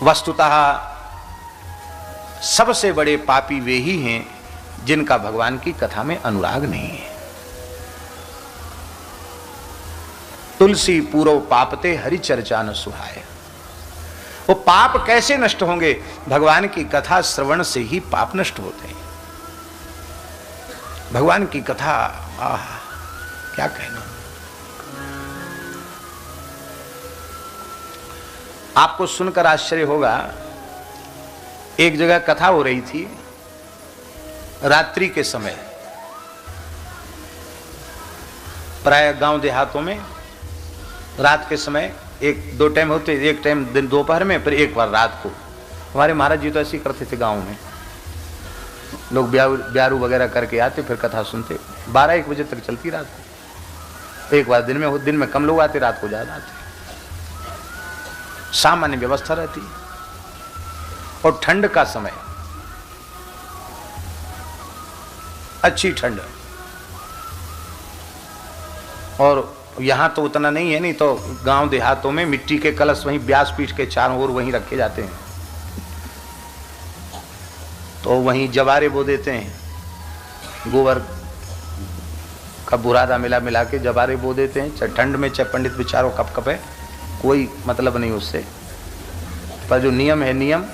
वस्तुतः सबसे बड़े पापी वे ही हैं जिनका भगवान की कथा में अनुराग नहीं है। तुलसी पूर्व पापते हरि चर्चा न सुहाय। वो पाप कैसे नष्ट होंगे? भगवान की कथा श्रवण से ही पाप नष्ट होते हैं। भगवान की कथा क्या कहना। आपको सुनकर आश्चर्य होगा, एक जगह कथा हो रही थी रात्रि के समय। प्राय गांव देहातों में रात के समय एक दो टाइम होते, एक टाइम दिन दोपहर में, फिर एक बार रात को। हमारे महाराज जी तो ऐसे ही करते थे। गांव में लोग ब्यारू वगैरह करके आते, फिर कथा सुनते। 12-1 बजे तक चलती रात को। एक बार दिन में कम लोग आते, रात को ज्यादा आते। सामान्य व्यवस्था रहती। और ठंड का समय, अच्छी ठंड। और यहां तो उतना नहीं है, नहीं तो गांव देहातों में मिट्टी के कलश वहीं व्यासपीठ के चारों ओर वहीं रखे जाते हैं। तो वहीं जवारे बो देते हैं, गोबर का बुरादा मिला के जवारे बो देते हैं। चाहे ठंड में चाहे पंडित बेचारों कप कपे, कोई मतलब नहीं उससे। पर जो नियम है, नियम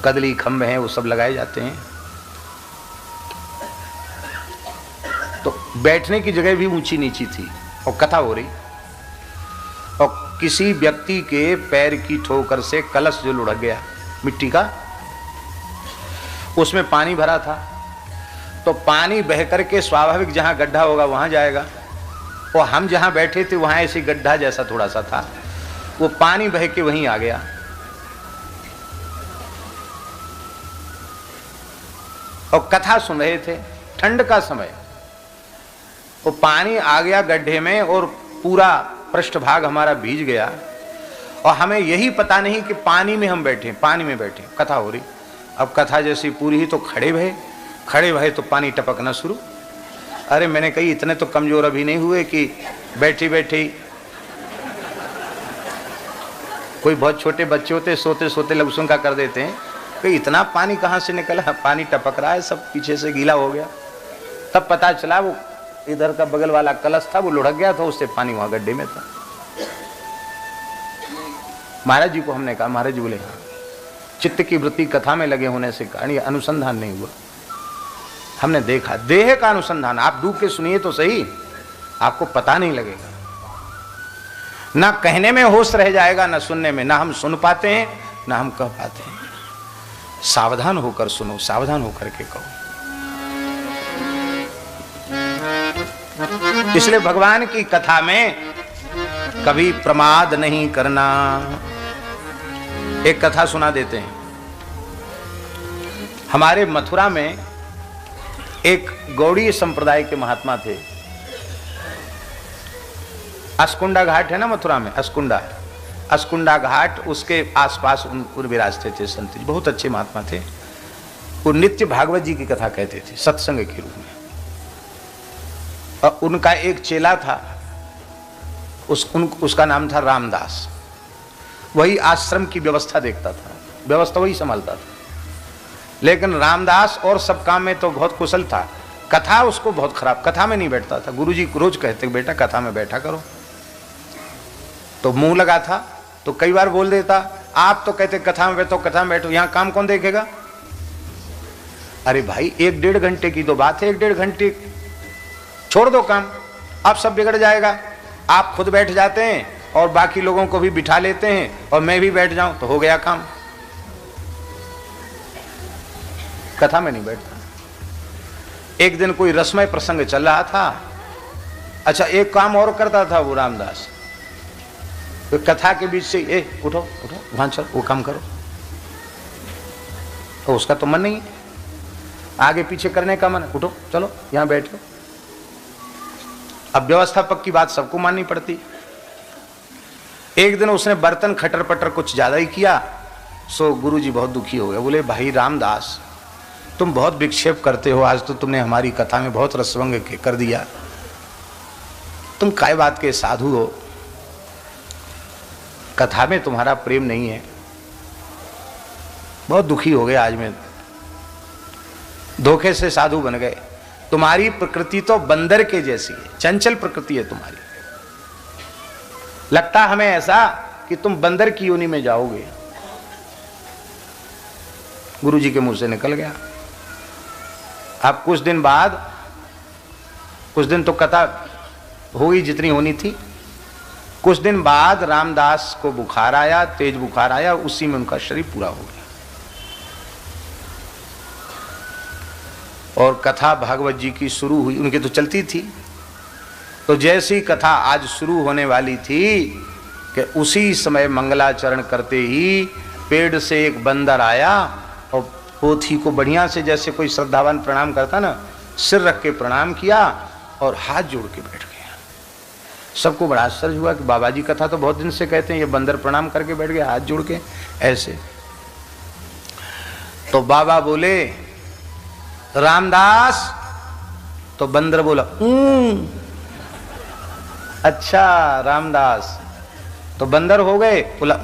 कदली खंभे हैं वो सब लगाए जाते हैं। तो बैठने की जगह भी ऊंची नीची थी और कथा हो रही। और किसी व्यक्ति के पैर की ठोकर से कलश जो लुढ़क गया मिट्टी का, उसमें पानी भरा था। तो पानी बह करके स्वाभाविक जहां गड्ढा होगा वहां जाएगा। और हम जहां बैठे थे वहां ऐसी गड्ढा जैसा थोड़ा सा था, वो पानी बह के वहीं आ गया। और कथा सुन रहे थे, ठंड का समय। वो पानी आ गया गड्ढे में और पूरा पृष्ठभाग हमारा भीज गया। और हमें यही पता नहीं कि पानी में हम बैठे, पानी में बैठे, कथा हो रही। अब कथा जैसी पूरी ही तो खड़े भये तो पानी टपकना शुरू। अरे मैंने कही इतने तो कमजोर अभी नहीं हुए कि बैठी बैठी। कोई बहुत छोटे बच्चे होते, सोते सोते लघुसुन का कर देते हैं कि इतना पानी कहाँ से निकला। पानी टपक रहा है, सब पीछे से गीला हो गया। तब पता चला वो इधर का बगल वाला कलश था, वो लुढ़क गया था, उससे पानी वहां गड्ढे में था। महाराज जी को हमने कहा, महाराज जी बोले हाँ, चित्त की वृत्ति कथा में लगे होने से कारण अनुसंधान नहीं हुआ। हमने देखा देह का अनुसंधान। आप डूब के सुनिए तो सही, आपको पता नहीं लगेगा। ना कहने में होश रह जाएगा, ना सुनने में। ना हम सुन पाते हैं, ना हम कह पाते हैं। सावधान होकर सुनो, सावधान होकर के कहो। इसलिए भगवान की कथा में कभी प्रमाद नहीं करना। एक कथा सुना देते हैं। हमारे मथुरा में एक गौड़ीय संप्रदाय के महात्मा थे। अस्कुंडा घाट है ना मथुरा में, अस्कुंडा घाट, उसके आसपास उन विराजते थे संत जी। बहुत अच्छे महात्मा थे। वो नित्य भागवत जी की कथा कहते थे सत्संग के रूप में। और उनका एक चेला था, उसका नाम था रामदास। वही आश्रम की व्यवस्था देखता था, व्यवस्था वही संभालता था। लेकिन रामदास और सब काम में तो बहुत कुशल था, कथा उसको बहुत खराब, कथा में नहीं बैठता था। गुरुजी रोज कहते बेटा कथा में बैठा करो। तो मुंह लगा था तो कई बार बोल देता, आप तो कहते कथा में बैठो, कथा में बैठो, यहां काम कौन देखेगा। अरे भाई 1-1.5 घंटे की तो बात है, 1-1.5 घंटे छोड़ दो काम, अब सब बिगड़ जाएगा। आप खुद बैठ जाते हैं और बाकी लोगों को भी बिठा लेते हैं और मैं भी बैठ जाऊं तो हो गया काम। कथा में नहीं बैठता। एक दिन कोई रसमय प्रसंग चल रहा था। अच्छा, एक काम और करता था वो रामदास। तो कथा के बीच से उठो वहां चलो, वो काम करो। तो उसका तो मन नहीं है, आगे पीछे करने का मन है। उठो चलो यहां बैठो। अब व्यवस्थापक की बात सबको माननी पड़ती। एक दिन उसने बर्तन खटर पटर कुछ ज्यादा ही किया, सो गुरुजी बहुत दुखी हो गए। बोले भाई रामदास, तुम बहुत विक्षेप करते हो, आज तो तुमने हमारी कथा में बहुत रसभंग कर दिया। तुम काय बात के साधु हो, कथा में तुम्हारा प्रेम नहीं है। बहुत दुखी हो गए आज में, धोखे से साधु बन गए। तुम्हारी प्रकृति तो बंदर के जैसी है, चंचल प्रकृति है तुम्हारी। लगता हमें ऐसा कि तुम बंदर की योनि में जाओगे। गुरुजी के मुंह से निकल गया। अब कुछ दिन बाद, कुछ दिन तो कथा हुई जितनी होनी थी, कुछ दिन बाद रामदास को बुखार आया, तेज बुखार आया, उसी में उनका शरीर पूरा हो गया। और कथा भागवत जी की शुरू हुई, उनकी तो चलती थी, तो जैसी कथा आज शुरू होने वाली थी कि उसी समय मंगलाचरण करते ही पेड़ से एक बंदर आया और पोथी को बढ़िया से, जैसे कोई श्रद्धावान प्रणाम करता ना, सिर रख के प्रणाम किया और हाथ जोड़ के बैठ गया। सबको बड़ा आश्चर्य हुआ कि बाबा जी कथा तो बहुत दिन से कहते हैं, ये बंदर प्रणाम करके बैठ गया हाथ जोड़ के ऐसे। तो बाबा बोले रामदास, तो बंदर बोला अच्छा रामदास, तो बंदर हो गए, बोला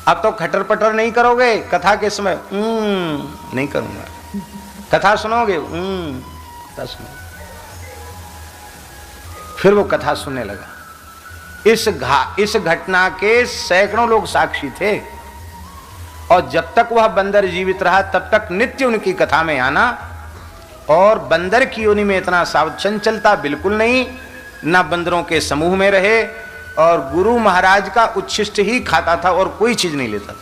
अब तो खटर पटर नहीं करोगे कथा के समय? नहीं करूंगा। कथा सुनोगे? कथा सुनो। फिर वो कथा सुनने लगा। इस घटना के सैकड़ों लोग साक्षी थे, और जब तक वह बंदर जीवित रहा तब तक नित्य उनकी कथा में आना। और बंदर की योनि में इतना चंचलता बिल्कुल नहीं, ना बंदरों के समूह में रहे, और गुरु महाराज का उच्छिष्ट ही खाता था और कोई चीज नहीं लेता था।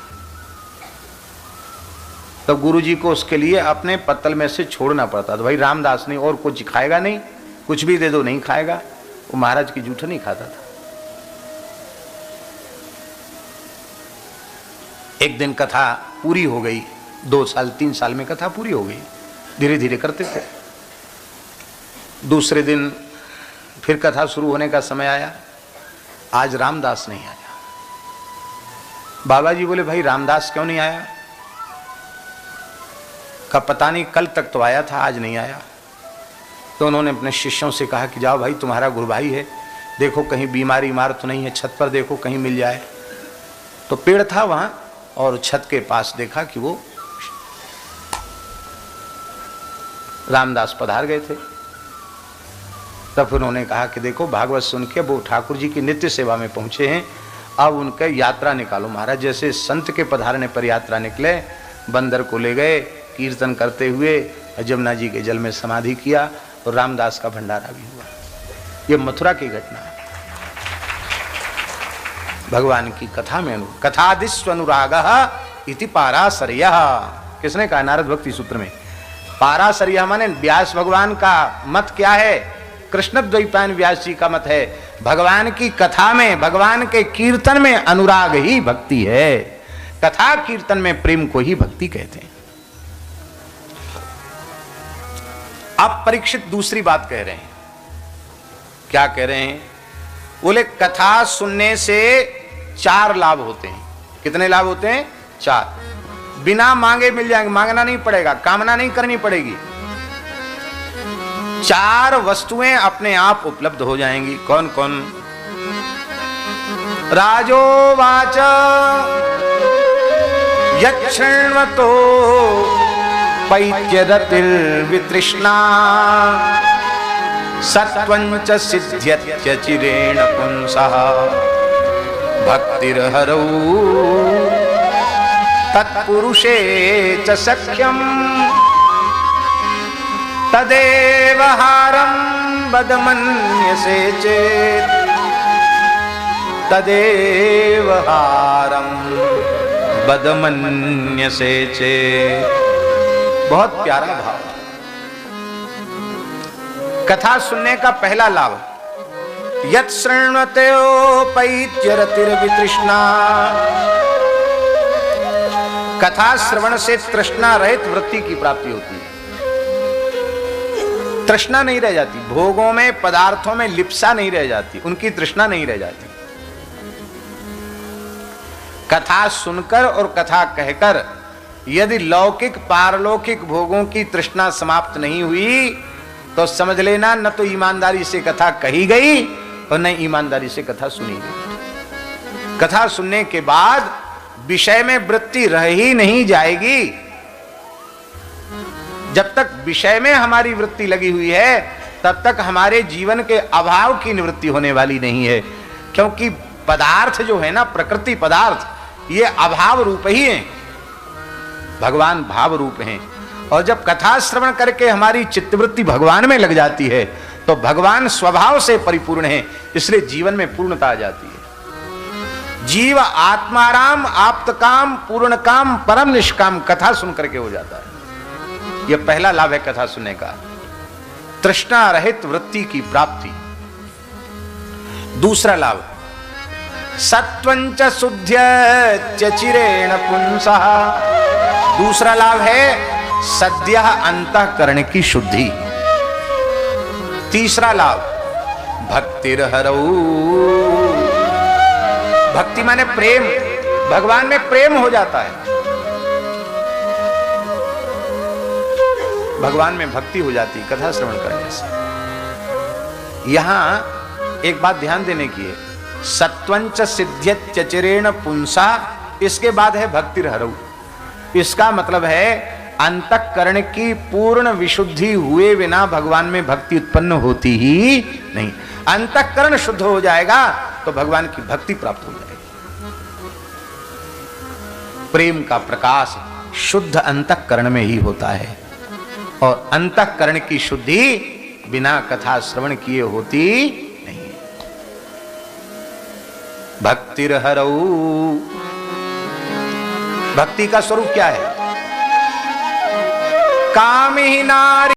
तो गुरु जी को उसके लिए अपने पत्तल में से छोड़ना पड़ता था। भाई रामदास नहीं और कुछ खाएगा नहीं, कुछ भी दे दो नहीं खाएगा, वो महाराज की जूठ नहीं खाता था। एक दिन कथा पूरी हो गई, 2 साल 3 साल में कथा पूरी हो गई, धीरे धीरे करते थे। दूसरे दिन फिर कथा शुरू होने का समय आया, आज रामदास नहीं आया। बाबा जी बोले भाई रामदास क्यों नहीं आया? का पता नहीं, कल तक तो आया था, आज नहीं आया। तो उन्होंने अपने शिष्यों से कहा कि जाओ भाई, तुम्हारा गुरु भाई है, देखो कहीं बीमारी मार तो नहीं है, छत पर देखो कहीं मिल जाए। तो पेड़ था वहां, और छत के पास देखा कि वो रामदास पधार गए थे। तब उन्होंने कहा कि देखो भागवत सुन के वो ठाकुर जी की नित्य सेवा में पहुंचे हैं, अब उनका यात्रा निकालो। महाराज जैसे संत के पधारने पर यात्रा निकले, बंदर को ले गए, कीर्तन करते हुए जमुना जी के जल में समाधि किया, और रामदास का भंडारा भी हुआ। ये मथुरा की घटना है। भगवान की कथा में कथादिस्व अनुरागः इति पाराशर्यः, किसने कहा? नारद भक्ति सूत्र में। पाराशर्यः माने व्यास भगवान का मत क्या है? कृष्ण द्वैपायन व्यास जी का मत है, भगवान की कथा में, भगवान के कीर्तन में अनुराग ही भक्ति है। कथा कीर्तन में प्रेम को ही भक्ति कहते हैं। अब परीक्षित दूसरी बात कह रहे हैं। क्या कह रहे हैं? बोले कथा सुनने से 4 लाभ होते हैं। कितने लाभ होते हैं? 4। बिना मांगे मिल जाएंगे, मांगना नहीं पड़ेगा, कामना नहीं करनी पड़ेगी। 4 वस्तुएं अपने आप उपलब्ध हो जाएंगी। कौन कौन? राजोवाच यच्छृण्वतो पैत्यरतिर्वितृष्णा सत्वञ्च सिद्ध्यत्य चिरेण पुंसः भक्तिर्हरौ तत्पुरुषे च सख्यम् तदेव हारं बदमन्यसे चेत् तदेव हारं बदमन्यसे चेत्। बहुत प्यारा भाव। कथा सुनने का पहला लाभ, यत् शृण्वतेऽपैत्यरतिर्वितृष्णा, कथा श्रवण से तृष्णा रहित वृत्ति की प्राप्ति होती है। तृष्णा नहीं रह जाती, भोगों में, पदार्थों में लिप्सा नहीं रह जाती, उनकी तृष्णा नहीं रह जाती। कथा सुनकर और कथा कहकर यदि लौकिक पारलौकिक भोगों की तृष्णा समाप्त नहीं हुई तो समझ लेना न तो ईमानदारी से कथा कही गई और न ईमानदारी से कथा सुनी गई। कथा सुनने के बाद विषय में वृत्ति रह ही नहीं जाएगी। जब तक विषय में हमारी वृत्ति लगी हुई है तब तक हमारे जीवन के अभाव की निवृत्ति होने वाली नहीं है, क्योंकि पदार्थ जो है ना, प्रकृति पदार्थ, ये अभाव रूप ही है, भगवान भाव रूप हैं। और जब कथा श्रवण करके हमारी चित्तवृत्ति भगवान में लग जाती है तो भगवान स्वभाव से परिपूर्ण है, इसलिए जीवन में पूर्णता आ जाती है। जीव आत्माराम, आप्तकाम, पूर्ण काम, परम निष्काम कथा सुन करके हो जाता है। यह पहला लाभ है कथा सुनने का, तृष्णा रहित वृत्ति की प्राप्ति। दूसरा लाभ, सत्वंच शुद्ध्य चिरेण पुंसः। दूसरा लाभ है सद्यः अंतःकरण की शुद्धि। तीसरा लाभ, भक्तिर्हरौ। भक्ति माने प्रेम, भगवान में प्रेम हो जाता है, भगवान में भक्ति हो जाती है कथा श्रवण करने से। यहां एक बात ध्यान देने की है, सत्वंच सिद्ध्यत चिरेण पुंसा, इसके बाद है भक्तिर्हरौ। इसका मतलब है अंतःकरण की पूर्ण विशुद्धि हुए बिना भगवान में भक्ति उत्पन्न होती ही नहीं। अंतःकरण शुद्ध हो जाएगा तो भगवान की भक्ति प्राप्त हो जाएगी। प्रेम का प्रकाश शुद्ध अंतःकरण में ही होता है, और अंतःकरण की शुद्धि बिना कथा श्रवण किए होती नहीं। भक्तिर्हरौ, भक्ति का स्वरूप क्या है? काम ही नारी